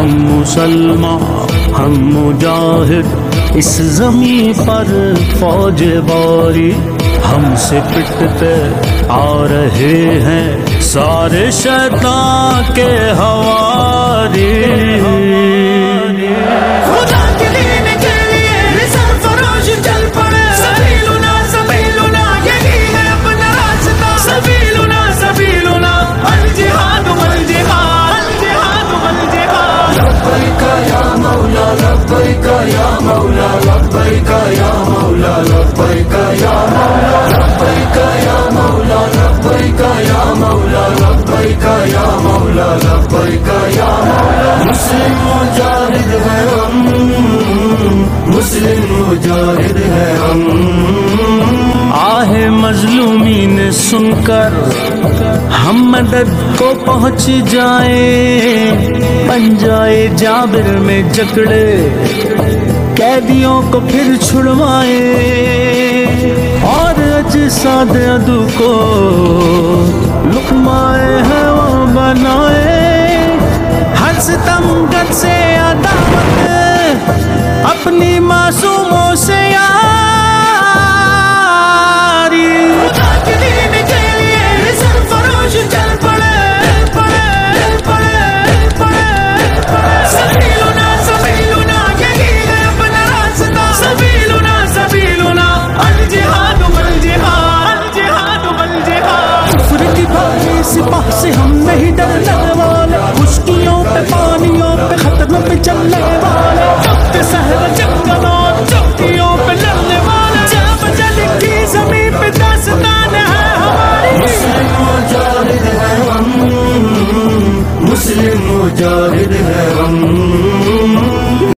ہم مسلمان ہم مجاہد اس زمین پر فوج باری، ہم سے پٹتے آ رہے ہیں سارے شیطان کے ہواری۔ خدا کے دین کے لیے سرفراز چل پڑے، سبیلنا سبیلنا یہی ہے اپنا راستہ، سبیلنا سبیلنا الجہاد والجہاد، الجہاد والجہاد۔ لبیک یا مولا لبیک یا مولا لبیک یا مولا لبیک یا مولا لبیک یا مولا لبیک یا مولا لبیک یا مولا لبیک یا مولا۔ مسلم مجاہد ہے ہم، مسلم مجاہد ہے ہم۔ آہ مظلومین سن کر ہم مدد کو پہنچ جائیں، بن جائے جابر میں جکڑے قیدیوں کو پھر چھڑوائیں، اور اجساد عدو کو لقمائے ہیں وہ بنائے، ہر ستم گر سے عداوت اپنی معصوموں سے خدا کے دین کے لیے سرفراز چل پڑے، سبیلنا سبیلنا یہی ہے اپنا راستہ، سبیلنا سبیلنا الجہاد والجہاد، الجہاد والجہاد۔ کفر کی بھاری سپاہ سے ہم نہیں ڈرنے والے، خشکیوں پہ پانیوں پہ خطروں پہ چلنے والے، وقت صحرا جنگلوں چوکیوں پہ لڑنے والے، جب جل کی زمین پہ داستان ہے ہماری۔ مسلم مجاہد ہے ہم، مسلم مجاہد ہے ہم۔